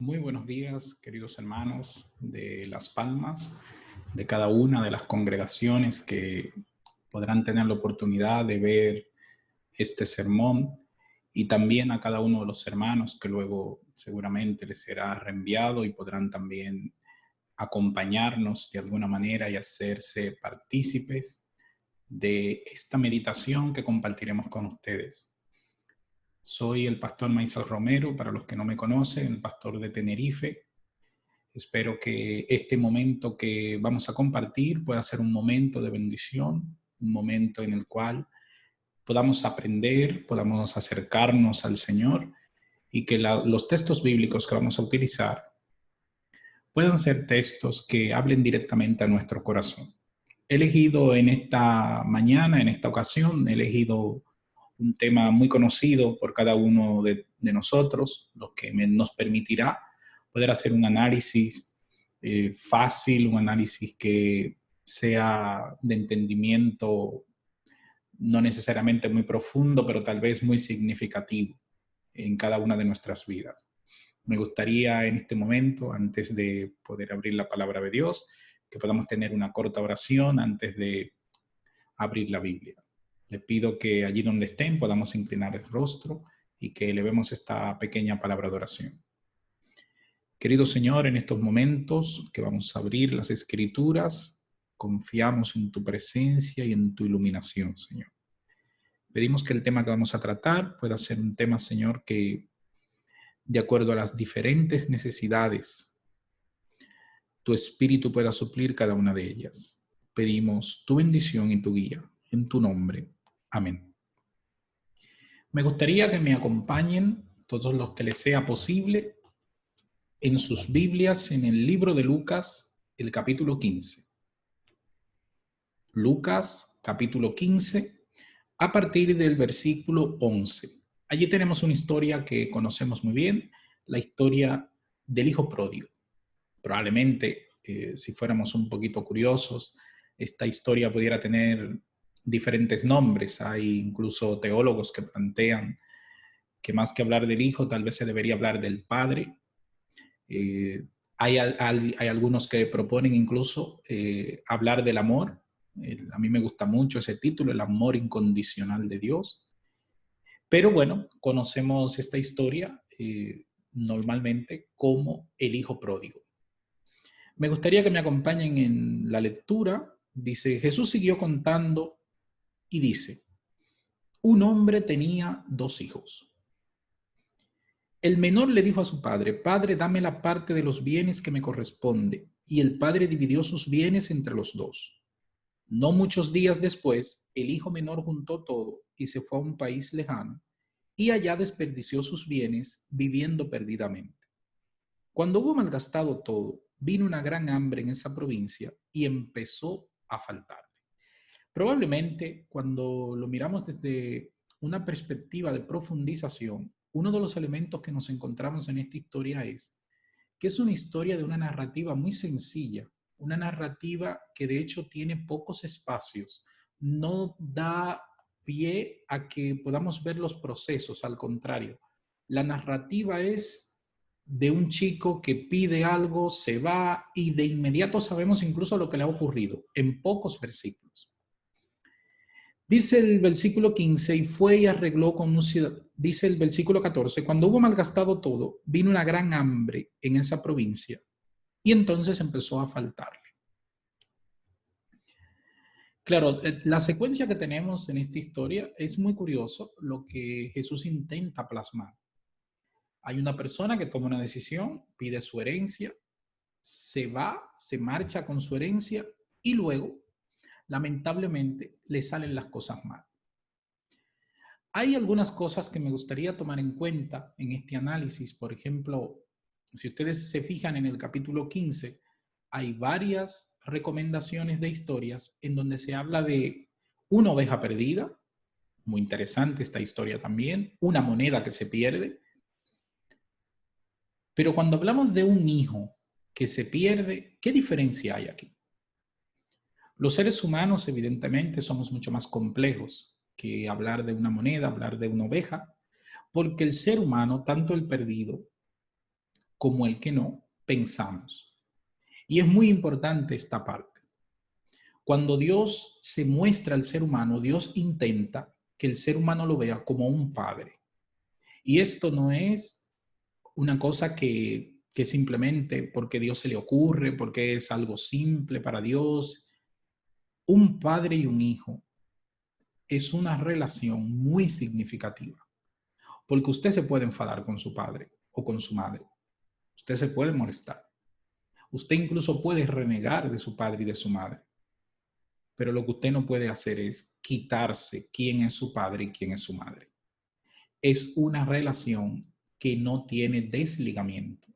Muy buenos días, queridos hermanos de Las Palmas, de cada una de las congregaciones que podrán tener la oportunidad de ver este sermón, y también a cada uno de los hermanos que luego seguramente les será reenviado y podrán también acompañarnos de alguna manera y hacerse partícipes de esta meditación que compartiremos con ustedes. Soy el pastor Maísal Romero, para los que no me conocen, el pastor de Tenerife. Espero que este momento que vamos a compartir pueda ser un momento de bendición, un momento en el cual podamos aprender, podamos acercarnos al Señor y que los textos bíblicos que vamos a utilizar puedan ser textos que hablen directamente a nuestro corazón. He elegido en esta mañana, en esta ocasión, he elegido un tema muy conocido por cada uno de nosotros, lo que nos permitirá poder hacer un análisis fácil, un análisis que sea de entendimiento no necesariamente muy profundo, pero tal vez muy significativo en cada una de nuestras vidas. Me gustaría en este momento, antes de poder abrir la palabra de Dios, que podamos tener una corta oración antes de abrir la Biblia. Les pido que allí donde estén podamos inclinar el rostro y que elevemos esta pequeña palabra de oración. Querido Señor, en estos momentos que vamos a abrir las Escrituras, confiamos en tu presencia y en tu iluminación, Señor. Pedimos que el tema que vamos a tratar pueda ser un tema, Señor, que de acuerdo a las diferentes necesidades, tu Espíritu pueda suplir cada una de ellas. Pedimos tu bendición y tu guía. En tu nombre. Amén. Me gustaría que me acompañen, todos los que les sea posible, en sus Biblias, en el libro de Lucas, el capítulo 15. Lucas, capítulo 15, a partir del versículo 11. Allí tenemos una historia que conocemos muy bien, la historia del hijo pródigo. Probablemente, si fuéramos un poquito curiosos, esta historia pudiera tener diferentes nombres. Hay incluso teólogos que plantean que más que hablar del hijo, tal vez se debería hablar del padre. Hay algunos que proponen incluso hablar del amor. A mí me gusta mucho ese título, el amor incondicional de Dios. Pero bueno, conocemos esta historia normalmente como el hijo pródigo. Me gustaría que me acompañen en la lectura. Dice, Jesús siguió contando y dice, un hombre tenía 2 hijos. El menor le dijo a su padre, Padre, dame la parte de los bienes que me corresponde. Y el padre dividió sus bienes entre los 2. No muchos días después, el hijo menor juntó todo y se fue a un país lejano, y allá desperdició sus bienes viviendo perdidamente. Cuando hubo malgastado todo, vino una gran hambre en esa provincia y empezó a faltarle. Probablemente, cuando lo miramos desde una perspectiva de profundización, uno de los elementos que nos encontramos en esta historia es que es una historia de una narrativa muy sencilla, una narrativa que de hecho tiene pocos espacios, no da pie a que podamos ver los procesos, al contrario, la narrativa es de un chico que pide algo, se va y de inmediato sabemos incluso lo que le ha ocurrido en pocos versículos. Dice el versículo 15, y fue y arregló con un ciudadano. Dice el versículo 14, cuando hubo malgastado todo, vino una gran hambre en esa provincia y entonces empezó a faltarle. Claro, la secuencia que tenemos en esta historia es muy curioso lo que Jesús intenta plasmar. Hay una persona que toma una decisión, pide su herencia, se va, se marcha con su herencia y luego, lamentablemente, le salen las cosas mal. Hay algunas cosas que me gustaría tomar en cuenta en este análisis. Por ejemplo, si ustedes se fijan en el capítulo 15, hay varias recomendaciones de historias en donde se habla de una oveja perdida, muy interesante esta historia también, una moneda que se pierde. Pero cuando hablamos de un hijo que se pierde, ¿qué diferencia hay aquí? Los seres humanos, evidentemente, somos mucho más complejos que hablar de una moneda, hablar de una oveja, porque el ser humano, tanto el perdido como el que no pensamos. Y es muy importante esta parte. Cuando Dios se muestra al ser humano, Dios intenta que el ser humano lo vea como un padre. Y esto no es una cosa que simplemente porque Dios se le ocurre, porque es algo simple para Dios. Un padre y un hijo es una relación muy significativa, porque usted se puede enfadar con su padre o con su madre. Usted se puede molestar. Usted incluso puede renegar de su padre y de su madre. Pero lo que usted no puede hacer es quitarse quién es su padre y quién es su madre. Es una relación que no tiene desligamiento.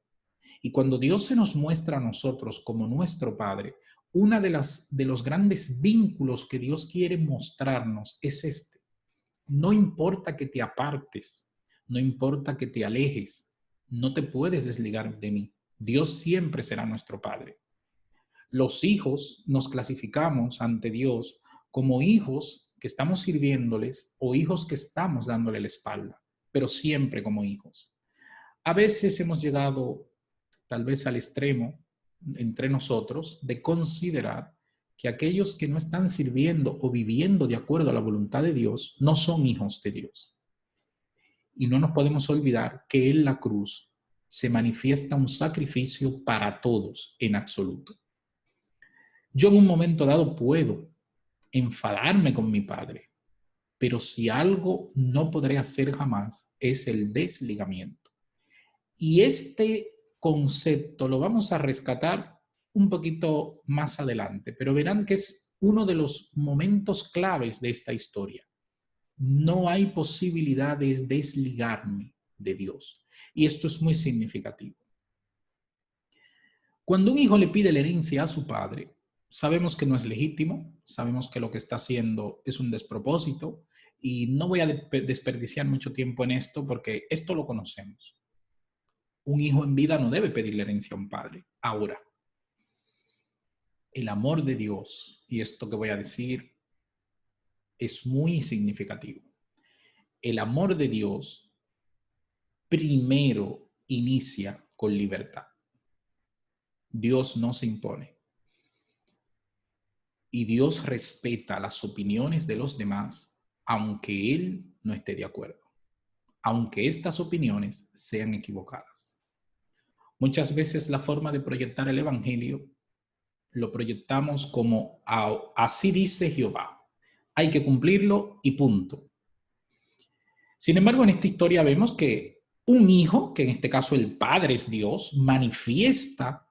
Y cuando Dios se nos muestra a nosotros como nuestro Padre, una de los grandes vínculos que Dios quiere mostrarnos es este. No importa que te apartes, no importa que te alejes, no te puedes desligar de mí. Dios siempre será nuestro Padre. Los hijos nos clasificamos ante Dios como hijos que estamos sirviéndoles o hijos que estamos dándole la espalda, pero siempre como hijos. A veces hemos llegado tal vez al extremo entre nosotros de considerar que aquellos que no están sirviendo o viviendo de acuerdo a la voluntad de Dios no son hijos de Dios. Y no nos podemos olvidar que en la cruz se manifiesta un sacrificio para todos en absoluto. Yo en un momento dado puedo enfadarme con mi padre, pero si algo no podré hacer jamás es el desligamiento. Y este concepto lo vamos a rescatar un poquito más adelante, pero verán que es uno de los momentos claves de esta historia. No hay posibilidad de desligarme de Dios. Y esto es muy significativo. Cuando un hijo le pide la herencia a su padre, sabemos que no es legítimo, sabemos que lo que está haciendo es un despropósito y no voy a desperdiciar mucho tiempo en esto porque esto lo conocemos. Un hijo en vida no debe pedirle herencia a un padre. Ahora, el amor de Dios, y esto que voy a decir es muy significativo. El amor de Dios primero inicia con libertad. Dios no se impone. Y Dios respeta las opiniones de los demás, aunque Él no esté de acuerdo, aunque estas opiniones sean equivocadas. Muchas veces la forma de proyectar el Evangelio lo proyectamos como así dice Jehová. Hay que cumplirlo y punto. Sin embargo, en esta historia vemos que un hijo, que en este caso el padre es Dios, manifiesta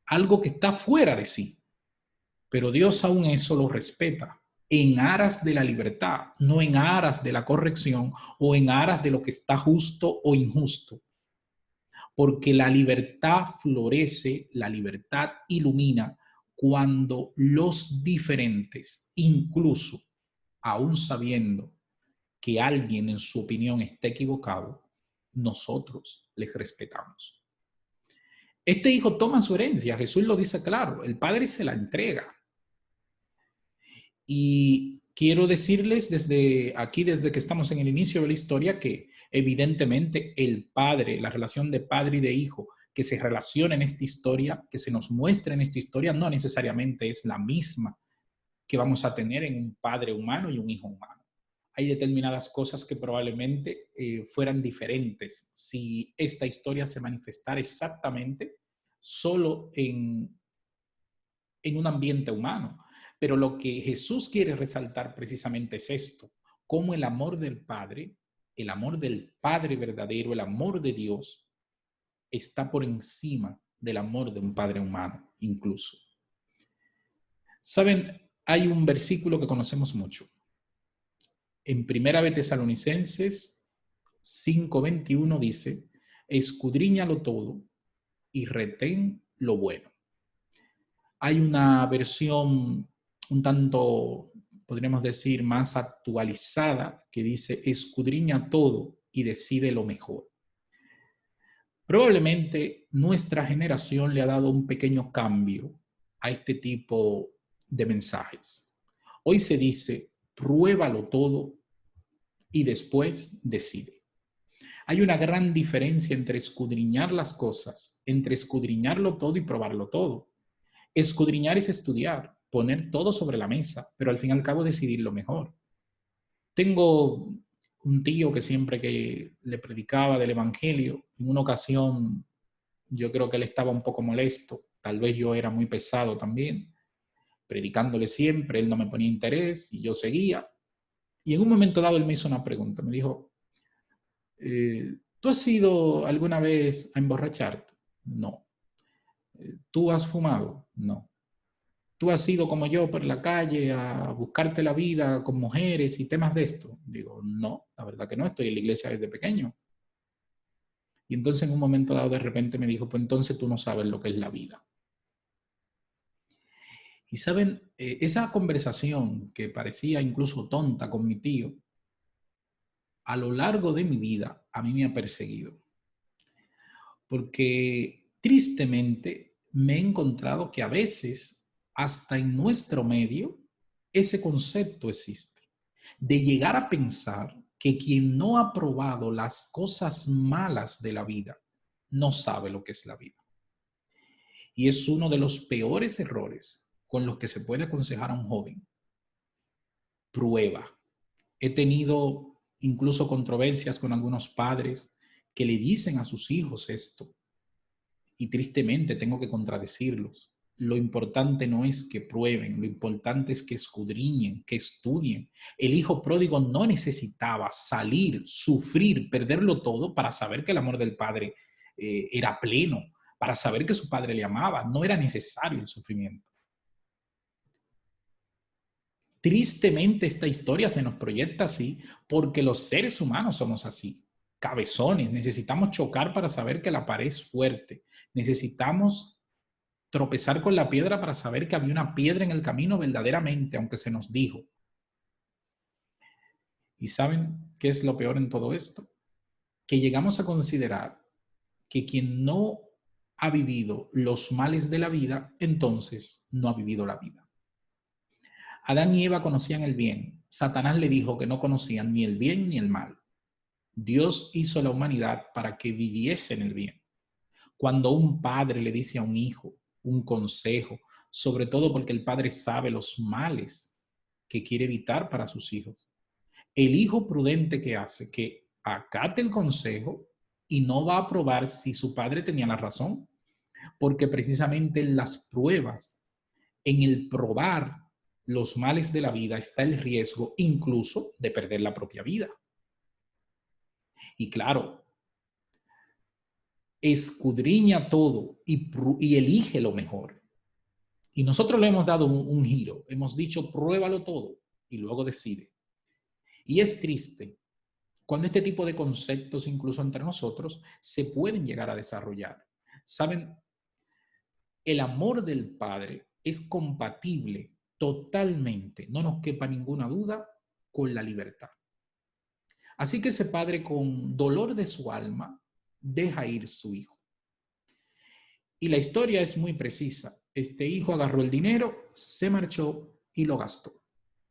algo que está fuera de sí. Pero Dios aún eso lo respeta en aras de la libertad, no en aras de la corrección o en aras de lo que está justo o injusto. Porque la libertad florece, la libertad ilumina cuando los diferentes, incluso aún sabiendo que alguien en su opinión está equivocado, nosotros les respetamos. Este hijo toma su herencia, Jesús lo dice claro, el padre se la entrega. Y quiero decirles desde aquí, desde que estamos en el inicio de la historia, que evidentemente el padre, la relación de padre y de hijo que se relaciona en esta historia, que se nos muestra en esta historia, no necesariamente es la misma que vamos a tener en un padre humano y un hijo humano. Hay determinadas cosas que probablemente fueran diferentes si esta historia se manifestara exactamente solo en un ambiente humano. Pero lo que Jesús quiere resaltar precisamente es esto, cómo el amor del Padre verdadero, el amor de Dios, está por encima del amor de un padre humano, incluso. Saben, hay un versículo que conocemos mucho. En Primera de Tesalonicenses 5:21 dice, escudriñalo todo y retén lo bueno. Hay una versión un tanto, podríamos decir, más actualizada que dice, escudriña todo y decide lo mejor. Probablemente nuestra generación le ha dado un pequeño cambio a este tipo de mensajes. Hoy se dice, pruébalo todo y después decide. Hay una gran diferencia entre escudriñar las cosas, entre escudriñarlo todo y probarlo todo. Escudriñar es estudiar, poner todo sobre la mesa, pero al fin y al cabo decidir lo mejor. Tengo un tío que siempre que le predicaba del Evangelio, en una ocasión yo creo que él estaba un poco molesto, tal vez yo era muy pesado también, predicándole siempre, él no me ponía interés y yo seguía. Y en un momento dado él me hizo una pregunta, me dijo, ¿tú has ido alguna vez a emborracharte? No. ¿Tú has fumado? No. ¿Tú has ido como yo por la calle a buscarte la vida con mujeres y temas de esto? Digo, no, la verdad que no, estoy en la iglesia desde pequeño. Y entonces en un momento dado de repente me dijo, pues entonces tú no sabes lo que es la vida. Y saben, esa conversación que parecía incluso tonta con mi tío, a lo largo de mi vida a mí me ha perseguido. Porque tristemente me he encontrado que a veces, hasta en nuestro medio, ese concepto existe. De llegar a pensar que quien no ha probado las cosas malas de la vida no sabe lo que es la vida. Y es uno de los peores errores con los que se puede aconsejar a un joven. Prueba. He tenido incluso controversias con algunos padres que le dicen a sus hijos esto. Y tristemente tengo que contradecirlos. Lo importante no es que prueben, lo importante es que escudriñen, que estudien. El hijo pródigo no necesitaba salir, sufrir, perderlo todo para saber que el amor del padre era pleno, para saber que su padre le amaba. No era necesario el sufrimiento. Tristemente esta historia se nos proyecta así porque los seres humanos somos así, cabezones. Necesitamos chocar para saber que la pared es fuerte. Necesitamos tropezar con la piedra para saber que había una piedra en el camino verdaderamente, aunque se nos dijo. ¿Y saben qué es lo peor en todo esto? Que llegamos a considerar que quien no ha vivido los males de la vida, entonces no ha vivido la vida. Adán y Eva conocían el bien. Satanás le dijo que no conocían ni el bien ni el mal. Dios hizo la humanidad para que viviese en el bien. Cuando un padre le dice a un hijo un consejo, sobre todo porque el padre sabe los males que quiere evitar para sus hijos, el hijo prudente que hace, que acate el consejo y no va a probar si su padre tenía la razón, porque precisamente en las pruebas, en el probar los males de la vida está el riesgo incluso de perder la propia vida. Y claro, escudriña todo y elige lo mejor. Y nosotros le hemos dado un giro, hemos dicho pruébalo todo y luego decide. Y es triste cuando este tipo de conceptos, incluso entre nosotros, se pueden llegar a desarrollar. Saben, el amor del Padre es compatible totalmente, no nos quepa ninguna duda, con la libertad. Así que ese padre con dolor de su alma deja ir su hijo. Y la historia es muy precisa. Este hijo agarró el dinero, se marchó y lo gastó.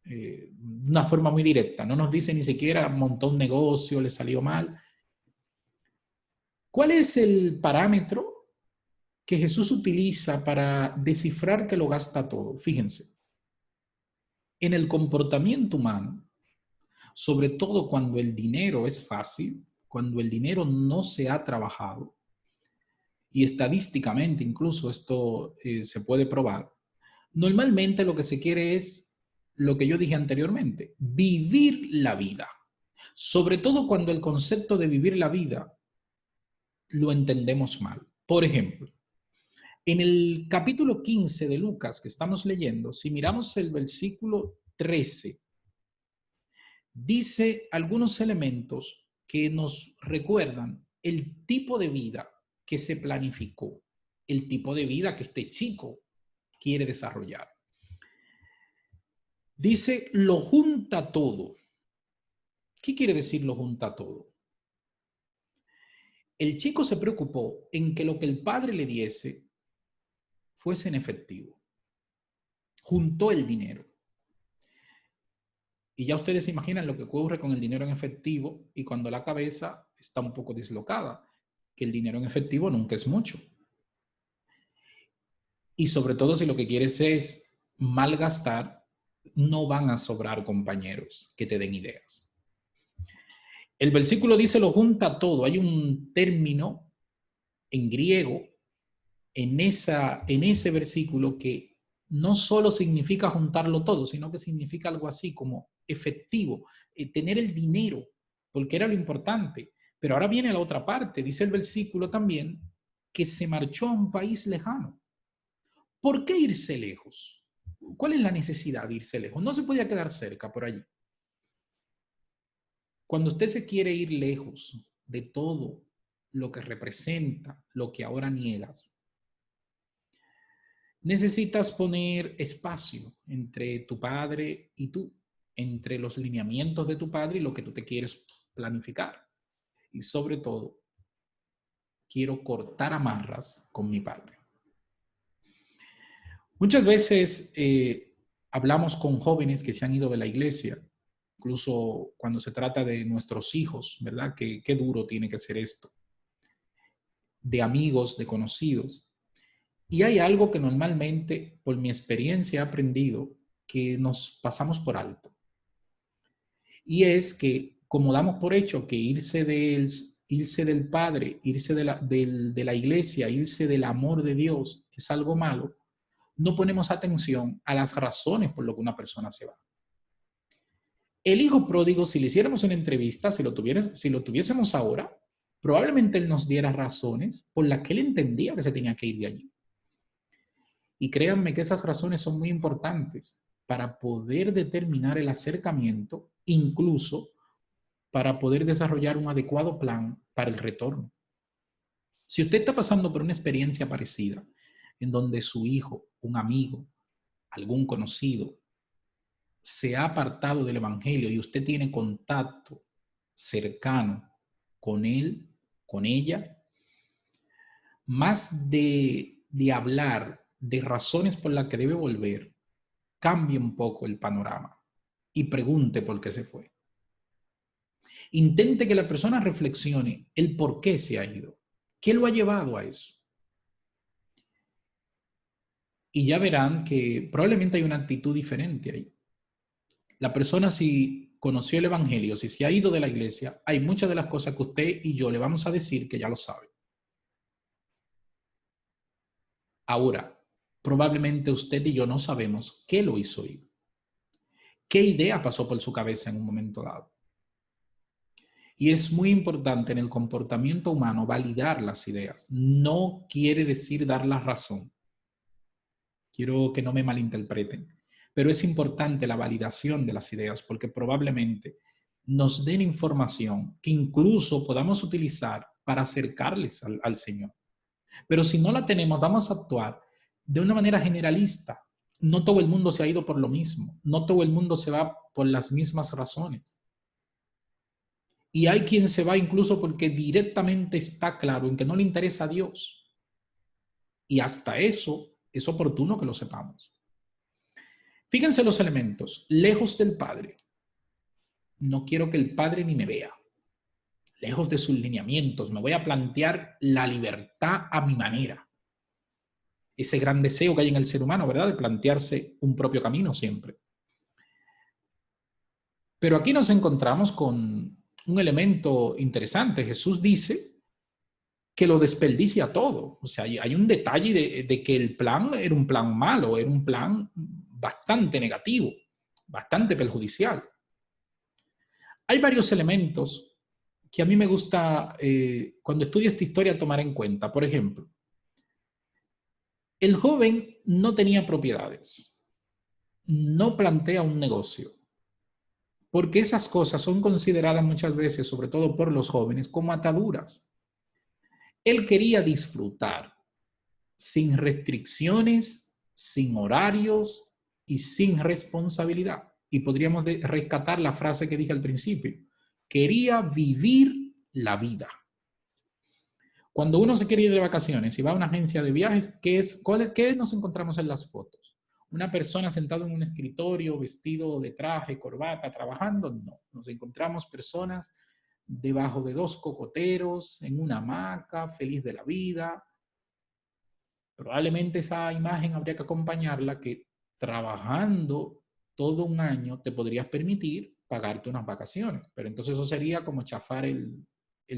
De una forma muy directa. No nos dice ni siquiera montó un negocio, le salió mal. ¿Cuál es el parámetro que Jesús utiliza para descifrar que lo gasta todo? Fíjense, en el comportamiento humano, sobre todo cuando el dinero es fácil, cuando el dinero no se ha trabajado, y estadísticamente incluso esto se puede probar, normalmente lo que se quiere es lo que yo dije anteriormente, vivir la vida. Sobre todo cuando el concepto de vivir la vida lo entendemos mal. Por ejemplo, en el capítulo 15 de Lucas que estamos leyendo, si miramos el versículo 13, dice algunos elementos que nos recuerdan el tipo de vida que se planificó, el tipo de vida que este chico quiere desarrollar. Dice, lo junta todo. ¿Qué quiere decir lo junta todo? El chico se preocupó en que lo que el padre le diese fuese en efectivo. Juntó el dinero. Y ya ustedes se imaginan lo que ocurre con el dinero en efectivo y cuando la cabeza está un poco dislocada, que el dinero en efectivo nunca es mucho. Y sobre todo si lo que quieres es malgastar, no van a sobrar compañeros que te den ideas. El versículo dice lo junta todo. Hay un término en griego en ese versículo que no solo significa juntarlo todo, sino que significa algo así como efectivo, tener el dinero, porque era lo importante. Pero ahora viene la otra parte, dice el versículo también, que se marchó a un país lejano. ¿Por qué irse lejos? ¿Cuál es la necesidad de irse lejos? No se podía quedar cerca por allí. Cuando usted se quiere ir lejos de todo lo que representa, lo que ahora niegas, necesitas poner espacio entre tu padre y tú, entre los lineamientos de tu padre y lo que tú te quieres planificar. Y sobre todo, quiero cortar amarras con mi padre. Muchas veces hablamos con jóvenes que se han ido de la iglesia, incluso cuando se trata de nuestros hijos, ¿verdad? Qué duro tiene que ser esto. De amigos, de conocidos. Y hay algo que normalmente, por mi experiencia, he aprendido que nos pasamos por alto. Y es que, como damos por hecho que irse del Padre, irse de la iglesia, irse del amor de Dios es algo malo, no ponemos atención a las razones por las que una persona se va. El hijo pródigo, si le hiciéramos una entrevista, si lo tuviésemos ahora, probablemente él nos diera razones por las que él entendía que se tenía que ir de allí. Y créanme que esas razones son muy importantes para poder determinar el acercamiento, incluso para poder desarrollar un adecuado plan para el retorno. Si usted está pasando por una experiencia parecida, en donde su hijo, un amigo, algún conocido, se ha apartado del evangelio y usted tiene contacto cercano con él, con ella, más de hablar de razones por las que debe volver, cambie un poco el panorama y pregunte por qué se fue. Intente que la persona reflexione el por qué se ha ido, qué lo ha llevado a eso. Y ya verán que probablemente hay una actitud diferente ahí. La persona, si conoció el evangelio, si se ha ido de la iglesia, hay muchas de las cosas que usted y yo le vamos a decir que ya lo sabe. Ahora, probablemente usted y yo no sabemos qué lo hizo ir. ¿Qué idea pasó por su cabeza en un momento dado? Y es muy importante en el comportamiento humano validar las ideas. No quiere decir dar la razón. Quiero que no me malinterpreten. Pero es importante la validación de las ideas porque probablemente nos den información que incluso podamos utilizar para acercarles al Señor. Pero si no la tenemos, vamos a actuar de una manera generalista. No todo el mundo se ha ido por lo mismo. No todo el mundo se va por las mismas razones. Y hay quien se va incluso porque directamente está claro en que no le interesa a Dios. Y hasta eso es oportuno que lo sepamos. Fíjense los elementos. Lejos del Padre. No quiero que el Padre ni me vea. Lejos de sus lineamientos. Me voy a plantear la libertad a mi manera. Ese gran deseo que hay en el ser humano, ¿verdad? De plantearse un propio camino siempre. Pero aquí nos encontramos con un elemento interesante. Jesús dice que lo desperdicia todo. O sea, hay un detalle de que el plan era un plan malo, era un plan bastante negativo, bastante perjudicial. Hay varios elementos que a mí me gusta, cuando estudio esta historia, tomar en cuenta. Por ejemplo, el joven no tenía propiedades, no plantea un negocio, porque esas cosas son consideradas muchas veces, sobre todo por los jóvenes, como ataduras. Él quería disfrutar sin restricciones, sin horarios y sin responsabilidad. Y podríamos rescatar la frase que dije al principio. Quería vivir la vida. Cuando uno se quiere ir de vacaciones y va a una agencia de viajes, ¿qué nos encontramos en las fotos? una persona sentada en un escritorio, vestido de traje, corbata, trabajando. No, nos encontramos personas debajo de 2 cocoteros, en una hamaca, feliz de la vida. Probablemente esa imagen habría que acompañarla que trabajando todo un año te podrías permitir pagarte unas vacaciones, pero entonces eso sería como chafar el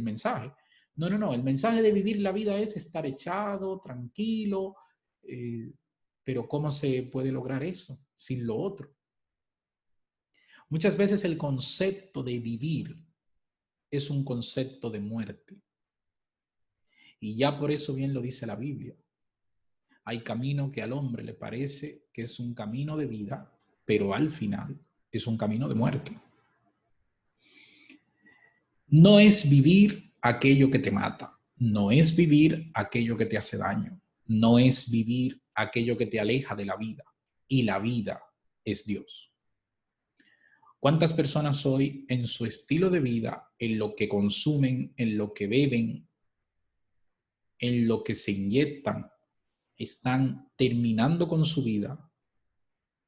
mensaje. No, no, no, el mensaje de vivir la vida es estar echado, tranquilo, pero ¿cómo se puede lograr eso sin lo otro? Muchas veces el concepto de vivir es un concepto de muerte. Y ya por eso bien lo dice la Biblia. Hay camino que al hombre le parece que es un camino de vida, pero al final es un camino de muerte. No es vivir aquello que te mata, no es vivir aquello que te hace daño, no es vivir aquello que te aleja de la vida. Y la vida es Dios. ¿Cuántas personas hoy en su estilo de vida, en lo que consumen, en lo que beben, en lo que se inyectan, están terminando con su vida?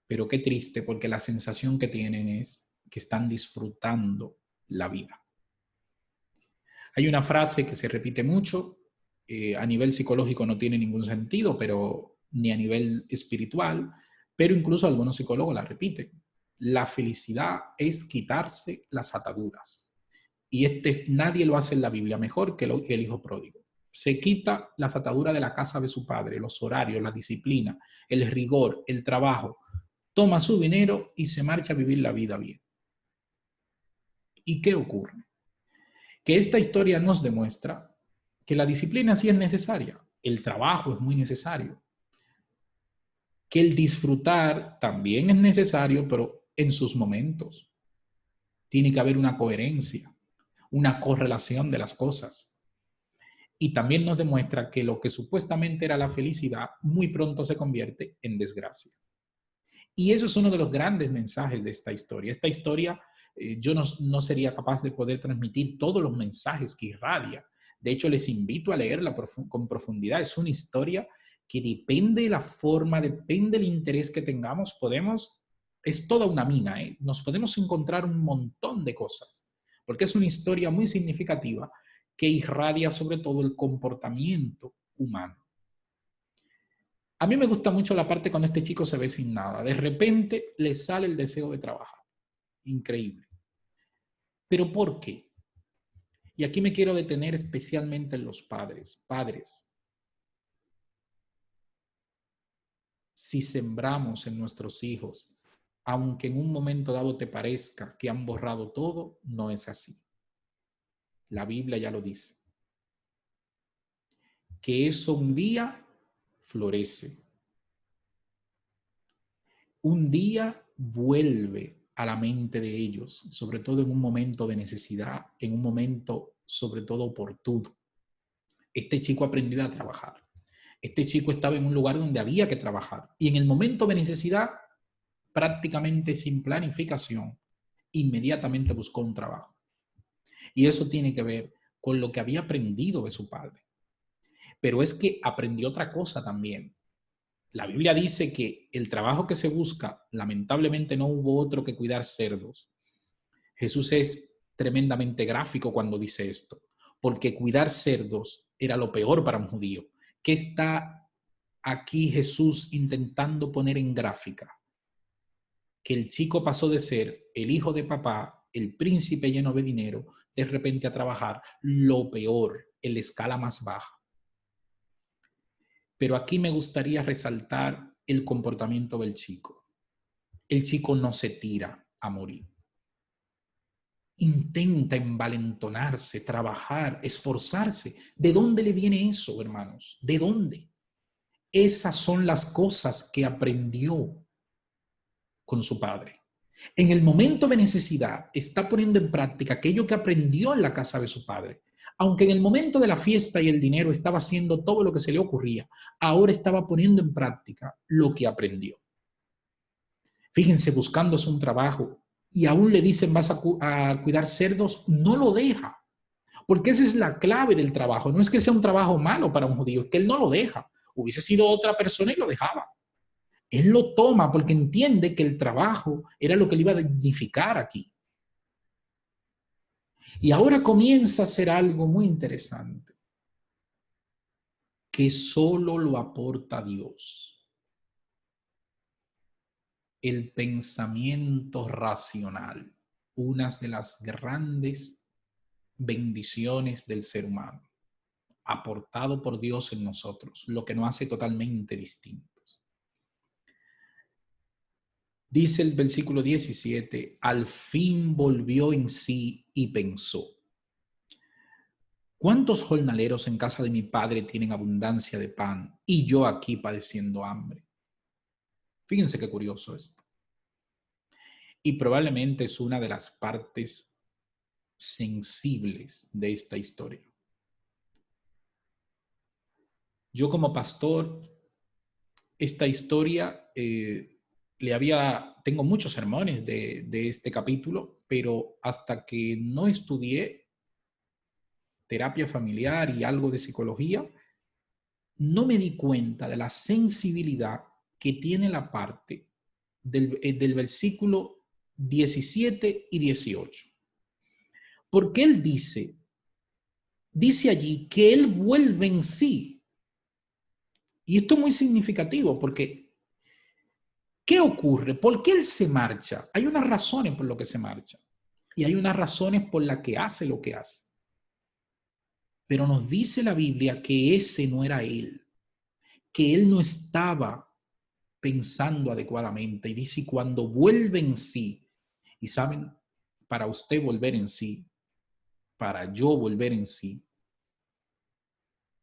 Pero qué triste, porque la sensación que tienen es que están disfrutando la vida. Hay una frase que se repite mucho, a nivel psicológico no tiene ningún sentido, pero ni a nivel espiritual, pero incluso algunos psicólogos la repiten. La felicidad es quitarse las ataduras. Y nadie lo hace en la Biblia mejor que el hijo pródigo. Se quita las ataduras de la casa de su padre, los horarios, la disciplina, el rigor, el trabajo. Toma su dinero y se marcha a vivir la vida bien. ¿Y qué ocurre? Que esta historia nos demuestra que la disciplina sí es necesaria, el trabajo es muy necesario, que el disfrutar también es necesario, pero en sus momentos. Tiene que haber una coherencia, una correlación de las cosas. Y también nos demuestra que lo que supuestamente era la felicidad muy pronto se convierte en desgracia. Y eso es uno de los grandes mensajes de esta historia. Esta historia, yo no sería capaz de poder transmitir todos los mensajes que irradia. De hecho, les invito a leerla con profundidad. Es una historia que depende de la forma, depende del interés que tengamos. Es toda una mina, nos podemos encontrar un montón de cosas, porque es una historia muy significativa que irradia sobre todo el comportamiento humano. A mí me gusta mucho la parte cuando este chico se ve sin nada. De repente le sale el deseo de trabajar. Increíble. ¿Pero por qué? Y aquí me quiero detener especialmente en los padres. Padres, si sembramos en nuestros hijos, aunque en un momento dado te parezca que han borrado todo, no es así. La Biblia ya lo dice. Que eso un día florece. Un día vuelve a la mente de ellos, sobre todo en un momento de necesidad, en un momento sobre todo oportuno. Este chico aprendió a trabajar. Este chico estaba en un lugar donde había que trabajar. Y en el momento de necesidad, prácticamente sin planificación, inmediatamente buscó un trabajo. Y eso tiene que ver con lo que había aprendido de su padre. Pero es que aprendió otra cosa también. La Biblia dice que el trabajo que se busca, lamentablemente no hubo otro que cuidar cerdos. Jesús es tremendamente gráfico cuando dice esto, porque cuidar cerdos era lo peor para un judío. ¿Qué está aquí Jesús intentando poner en gráfica? Que el chico pasó de ser el hijo de papá, el príncipe lleno de dinero, de repente a trabajar lo peor, en la escala más baja. Pero aquí me gustaría resaltar el comportamiento del chico. El chico no se tira a morir. Intenta envalentonarse, trabajar, esforzarse. ¿De dónde le viene eso, hermanos? ¿De dónde? Esas son las cosas que aprendió con su padre. En el momento de necesidad está poniendo en práctica aquello que aprendió en la casa de su padre. Aunque en el momento de la fiesta y el dinero estaba haciendo todo lo que se le ocurría, ahora estaba poniendo en práctica lo que aprendió. Fíjense, buscándose un trabajo y aún le dicen vas a cuidar cerdos, no lo deja. Porque esa es la clave del trabajo. No es que sea un trabajo malo para un judío, es que él no lo deja. Hubiese sido otra persona y lo dejaba. Él lo toma porque entiende que el trabajo era lo que le iba a dignificar aquí. Y ahora comienza a hacer algo muy interesante, que solo lo aporta Dios. El pensamiento racional, una de las grandes bendiciones del ser humano, aportado por Dios en nosotros, lo que nos hace totalmente distintos. Dice el versículo 17, al fin volvió en sí y pensó: ¿cuántos jornaleros en casa de mi padre tienen abundancia de pan y yo aquí padeciendo hambre? Fíjense qué curioso esto. Y probablemente es una de las partes sensibles de esta historia. Yo como pastor, esta historia tengo muchos sermones de este capítulo, pero hasta que no estudié terapia familiar y algo de psicología, no me di cuenta de la sensibilidad que tiene la parte del versículo 17 y 18. Porque él dice allí que él vuelve en sí. Y esto es muy significativo porque ¿qué ocurre? ¿Por qué él se marcha? Hay unas razones por lo que se marcha y hay unas razones por las que hace lo que hace. Pero nos dice la Biblia que ese no era él, que él no estaba pensando adecuadamente. Y dice, cuando vuelve en sí, y saben, para usted volver en sí, para yo volver en sí,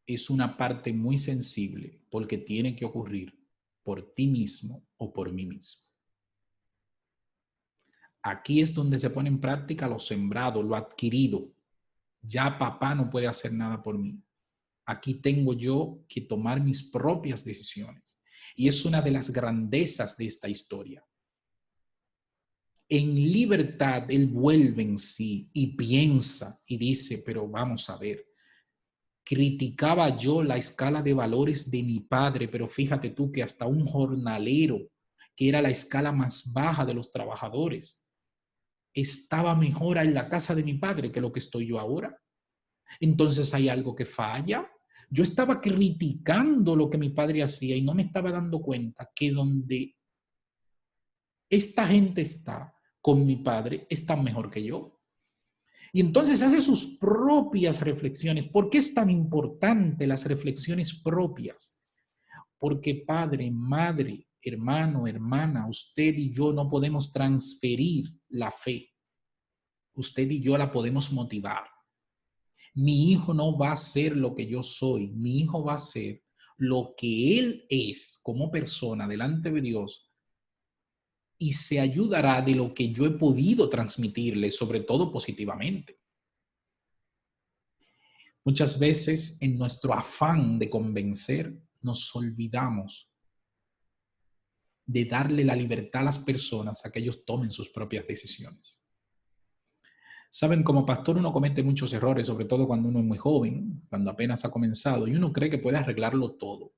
es una parte muy sensible porque tiene que ocurrir por ti mismo o por mí mismo. Aquí es donde se pone en práctica lo sembrado, lo adquirido. Ya papá no puede hacer nada por mí. Aquí tengo yo que tomar mis propias decisiones. Y es una de las grandezas de esta historia. En libertad, él vuelve en sí y piensa y dice, pero vamos a ver, criticaba yo la escala de valores de mi padre, pero fíjate tú que hasta un jornalero, que era la escala más baja de los trabajadores, estaba mejor en la casa de mi padre que lo que estoy yo ahora. Entonces hay algo que falla. Yo estaba criticando lo que mi padre hacía y no me estaba dando cuenta que donde esta gente está con mi padre está mejor que yo. Y entonces hace sus propias reflexiones. ¿Por qué es tan importante las reflexiones propias? Porque padre, madre, hermano, hermana, usted y yo no podemos transferir la fe. Usted y yo la podemos motivar. Mi hijo no va a ser lo que yo soy. Mi hijo va a ser lo que él es como persona delante de Dios y se ayudará de lo que yo he podido transmitirle, sobre todo positivamente. Muchas veces en nuestro afán de convencer nos olvidamos de darle la libertad a las personas a que ellos tomen sus propias decisiones. Saben, como pastor uno comete muchos errores, sobre todo cuando uno es muy joven, cuando apenas ha comenzado y uno cree que puede arreglarlo todo.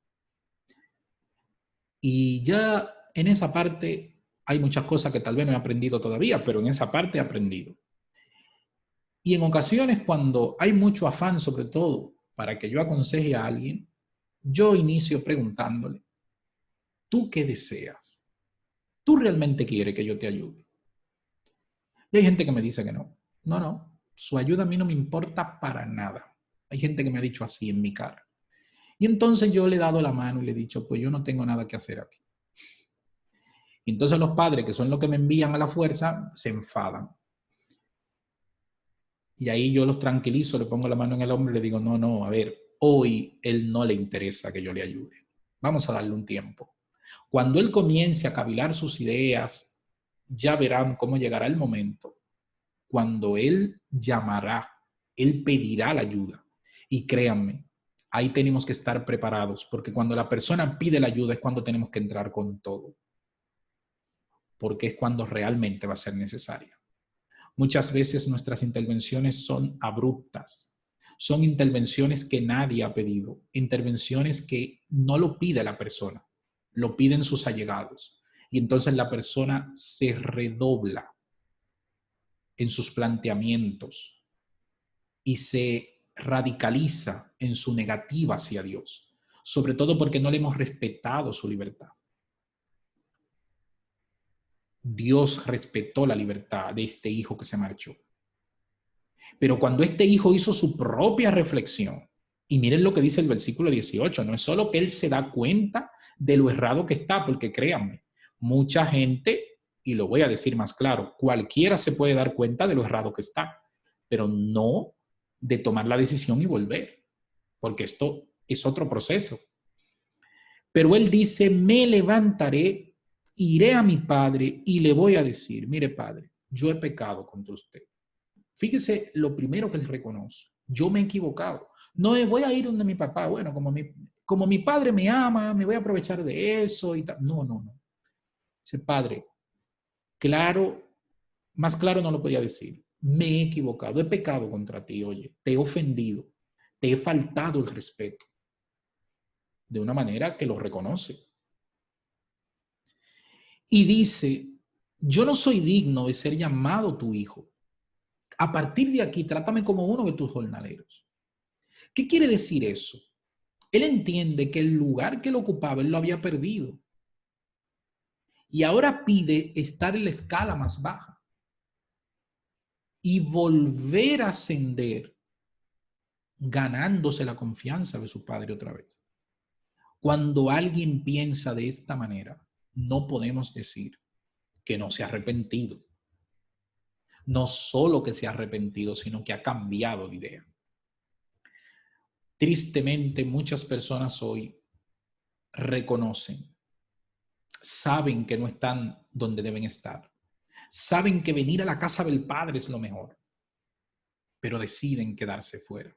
Y ya en esa parte hay muchas cosas que tal vez no he aprendido todavía, pero en esa parte he aprendido. Y en ocasiones cuando hay mucho afán, sobre todo para que yo aconseje a alguien, yo inicio preguntándole, ¿tú qué deseas? ¿Tú realmente quieres que yo te ayude? Y hay gente que me dice que no. No, su ayuda a mí no me importa para nada. Hay gente que me ha dicho así en mi cara. Y entonces yo le he dado la mano y le he dicho, pues yo no tengo nada que hacer aquí. Y entonces los padres, que son los que me envían a la fuerza, se enfadan. Y ahí yo los tranquilizo, le pongo la mano en el hombro y le digo, no, a ver, hoy él no le interesa que yo le ayude. Vamos a darle un tiempo. Cuando él comience a cavilar sus ideas, ya verán cómo llegará el momento cuando él llamará, él pedirá la ayuda. Y créanme, ahí tenemos que estar preparados, porque cuando la persona pide la ayuda es cuando tenemos que entrar con todo, porque es cuando realmente va a ser necesaria. Muchas veces nuestras intervenciones son abruptas, son intervenciones que nadie ha pedido, intervenciones que no lo pide la persona, lo piden sus allegados. Y entonces la persona se redobla en sus planteamientos y se radicaliza en su negativa hacia Dios, sobre todo porque no le hemos respetado su libertad. Dios respetó la libertad de este hijo que se marchó. Pero cuando este hijo hizo su propia reflexión, y miren lo que dice el versículo 18, no es solo que él se da cuenta de lo errado que está, porque créanme, mucha gente, y lo voy a decir más claro, cualquiera se puede dar cuenta de lo errado que está, pero no de tomar la decisión y volver, porque esto es otro proceso. Pero él dice, me levantaré, iré a mi padre y le voy a decir, mire padre, yo he pecado contra usted. Fíjese lo primero que él reconoce, yo me he equivocado. No me voy a ir donde mi papá, bueno, como mi padre me ama, me voy a aprovechar de eso y tal. No, no, no. Dice, padre, claro, más claro no lo podía decir. Me he equivocado, he pecado contra ti, oye, te he ofendido, te he faltado el respeto. De una manera que lo reconoce. Y dice, yo no soy digno de ser llamado tu hijo. A partir de aquí, trátame como uno de tus jornaleros. ¿Qué quiere decir eso? Él entiende que el lugar que él ocupaba, él lo había perdido. Y ahora pide estar en la escala más baja y volver a ascender, ganándose la confianza de su padre otra vez. Cuando alguien piensa de esta manera, no podemos decir que no se ha arrepentido. No solo que se ha arrepentido, sino que ha cambiado de idea. Tristemente, muchas personas hoy reconocen, saben que no están donde deben estar, saben que venir a la casa del Padre es lo mejor, pero deciden quedarse fuera.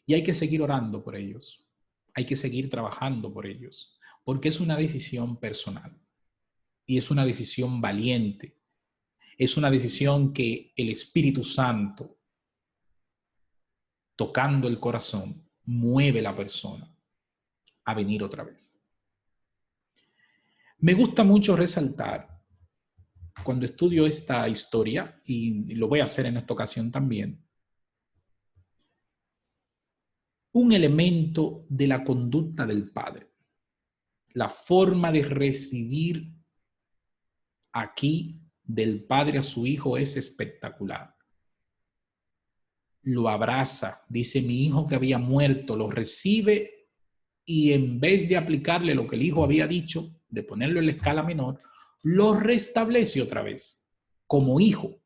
Y hay que seguir orando por ellos, hay que seguir trabajando por ellos, porque es una decisión personal y es una decisión valiente, es una decisión que el Espíritu Santo, tocando el corazón, mueve a la persona a venir otra vez. Me gusta mucho resaltar, cuando estudio esta historia, y lo voy a hacer en esta ocasión también, un elemento de la conducta del padre. La forma de recibir aquí del padre a su hijo es espectacular. Lo abraza, dice, mi hijo que había muerto, lo recibe y en vez de aplicarle lo que el hijo había dicho, de ponerlo en la escala menor, lo restablece otra vez como hijo.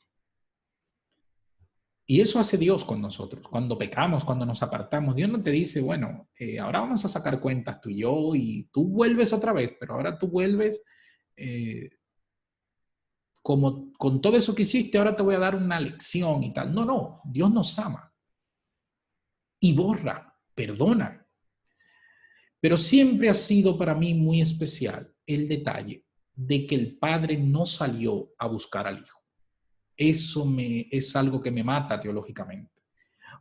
Y eso hace Dios con nosotros. Cuando pecamos, cuando nos apartamos, Dios no te dice, bueno, ahora vamos a sacar cuentas tú y yo y tú vuelves otra vez, pero ahora tú vuelves como con todo eso que hiciste, ahora te voy a dar una lección y tal. No, no, Dios nos ama y borra, perdona. Pero siempre ha sido para mí muy especial el detalle de que el padre no salió a buscar al hijo. Eso es algo que me mata teológicamente,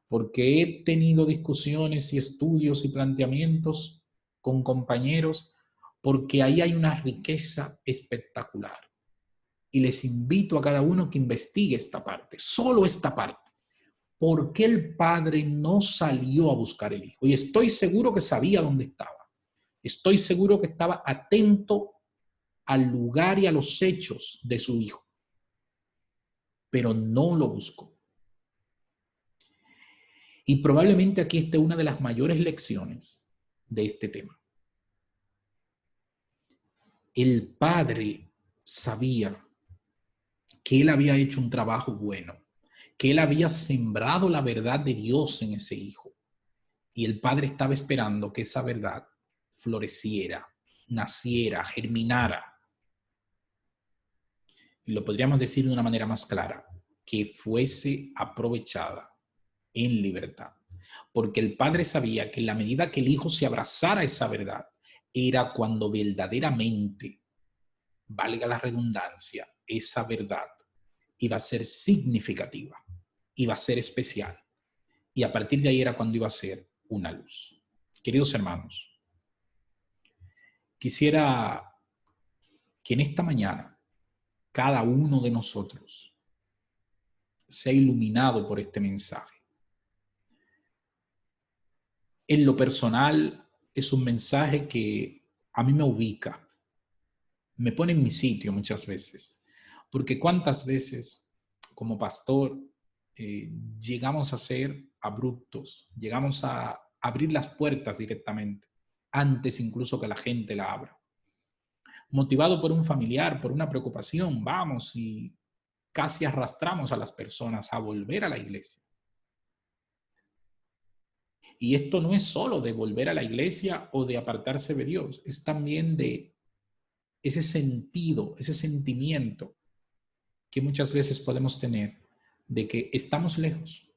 porque he tenido discusiones y estudios y planteamientos con compañeros, porque ahí hay una riqueza espectacular. Y les invito a cada uno que investigue esta parte, solo esta parte. ¿Por qué el padre no salió a buscar el hijo? Y estoy seguro que sabía dónde estaba. Estoy seguro que estaba atento al lugar y a los hechos de su hijo, pero no lo buscó. Y probablemente aquí esté una de las mayores lecciones de este tema. El padre sabía que él había hecho un trabajo bueno, que él había sembrado la verdad de Dios en ese hijo. Y el padre estaba esperando que esa verdad floreciera, naciera, germinara. Y lo podríamos decir de una manera más clara, que fuese aprovechada en libertad. Porque el padre sabía que en la medida que el hijo se abrazara a esa verdad, era cuando verdaderamente, valga la redundancia, esa verdad iba a ser significativa, iba a ser especial. Y a partir de ahí era cuando iba a ser una luz. Queridos hermanos, Quisiera que en esta mañana cada uno de nosotros sea iluminado por este mensaje. En lo personal, es un mensaje que a mí me ubica, me pone en mi sitio muchas veces, porque cuántas veces como pastor llegamos a ser abruptos, llegamos a abrir las puertas directamente, antes incluso que la gente la abra. Motivado por un familiar, por una preocupación, vamos y casi arrastramos a las personas a volver a la iglesia. Y esto no es solo de volver a la iglesia o de apartarse de Dios, es también de ese sentido, ese sentimiento que muchas veces podemos tener de que estamos lejos,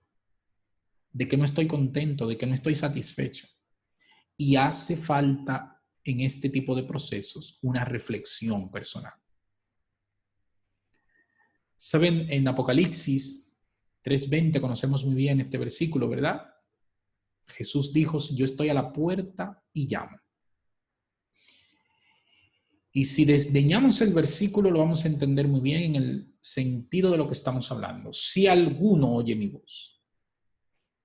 de que no estoy contento, de que no estoy satisfecho. Y hace falta en este tipo de procesos una reflexión personal. Saben, en Apocalipsis 3:20 conocemos muy bien este versículo, ¿verdad? Jesús dijo, yo estoy a la puerta y llamo. Y si desdeñamos el versículo, lo vamos a entender muy bien en el sentido de lo que estamos hablando. Si alguno oye mi voz.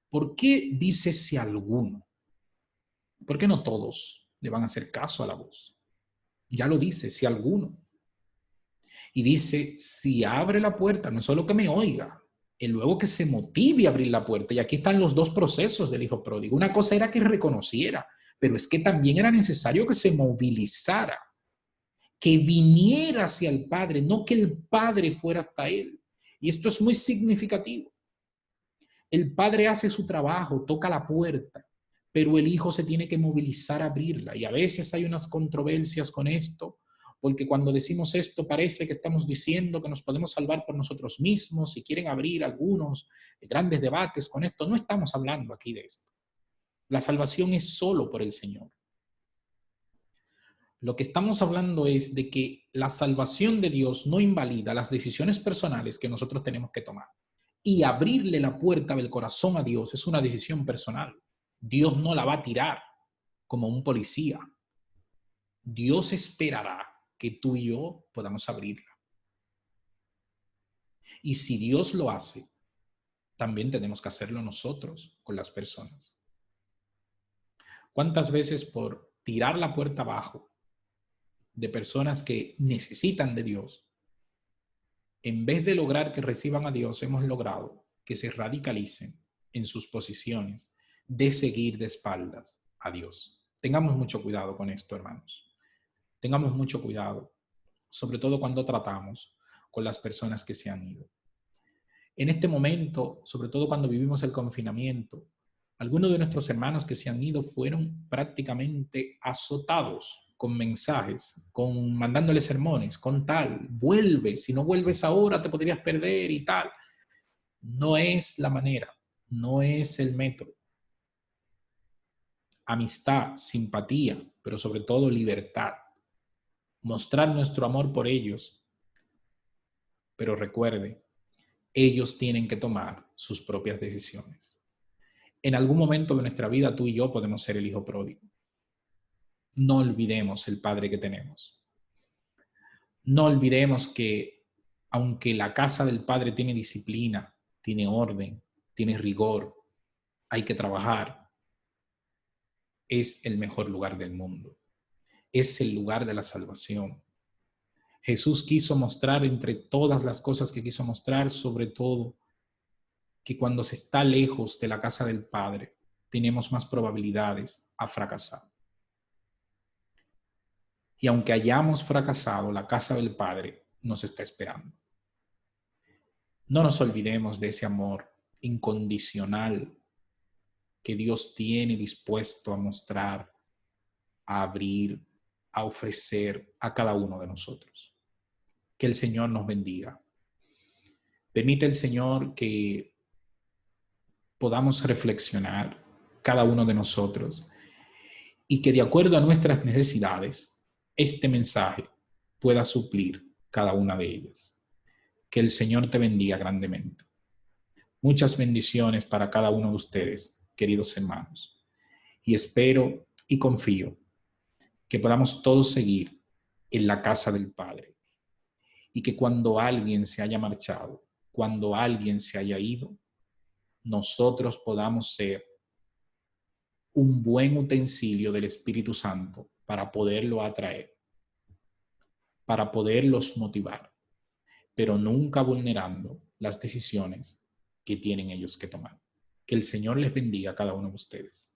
¿Por qué dice si alguno? ¿Por qué no todos le van a hacer caso a la voz? Ya lo dice, si alguno. Y dice, si abre la puerta, no es solo que me oiga, y luego que se motive a abrir la puerta. Y aquí están los dos procesos del hijo pródigo. Una cosa era que reconociera, pero es que también era necesario que se movilizara, que viniera hacia el Padre, no que el Padre fuera hasta él. Y esto es muy significativo. El Padre hace su trabajo, toca la puerta, pero el Hijo se tiene que movilizar a abrirla. Y a veces hay unas controversias con esto, porque cuando decimos esto parece que estamos diciendo que nos podemos salvar por nosotros mismos y quieren abrir algunos grandes debates con esto. No estamos hablando aquí de esto. La salvación es solo por el Señor. Lo que estamos hablando es de que la salvación de Dios no invalida las decisiones personales que nosotros tenemos que tomar. Y abrirle la puerta del corazón a Dios es una decisión personal. Dios no la va a tirar como un policía. Dios esperará que tú y yo podamos abrirla. Y si Dios lo hace, también tenemos que hacerlo nosotros con las personas. ¿Cuántas veces por tirar la puerta abajo de personas que necesitan de Dios, en vez de lograr que reciban a Dios, hemos logrado que se radicalicen en sus posiciones de seguir de espaldas a Dios? Tengamos mucho cuidado con esto, hermanos. Tengamos mucho cuidado, sobre todo cuando tratamos con las personas que se han ido. En este momento, sobre todo cuando vivimos el confinamiento, algunos de nuestros hermanos que se han ido fueron prácticamente azotados con mensajes, mandándoles sermones, con tal, vuelve, si no vuelves ahora te podrías perder y tal. No es la manera, no es el método. Amistad, simpatía, pero sobre todo libertad. Mostrar nuestro amor por ellos. Pero recuerde, ellos tienen que tomar sus propias decisiones. En algún momento de nuestra vida tú y yo podemos ser el hijo pródigo. No olvidemos el Padre que tenemos. No olvidemos que aunque la casa del Padre tiene disciplina, tiene orden, tiene rigor, hay que trabajar, es el mejor lugar del mundo. Es el lugar de la salvación. Jesús quiso mostrar entre todas las cosas que quiso mostrar, sobre todo, que cuando se está lejos de la casa del Padre, tenemos más probabilidades a fracasar. Y aunque hayamos fracasado, la casa del Padre nos está esperando. No nos olvidemos de ese amor incondicional que Dios tiene dispuesto a mostrar, a abrir, a ofrecer a cada uno de nosotros. Que el Señor nos bendiga. Permite el Señor que podamos reflexionar cada uno de nosotros y que de acuerdo a nuestras necesidades, este mensaje pueda suplir cada una de ellas. Que el Señor te bendiga grandemente. Muchas bendiciones para cada uno de ustedes, queridos hermanos. Y espero y confío que podamos todos seguir en la casa del Padre. Y que cuando alguien se haya marchado, cuando alguien se haya ido, nosotros podamos ser un buen utensilio del Espíritu Santo para poderlo atraer, para poderlos motivar, pero nunca vulnerando las decisiones que tienen ellos que tomar. Que el Señor les bendiga a cada uno de ustedes.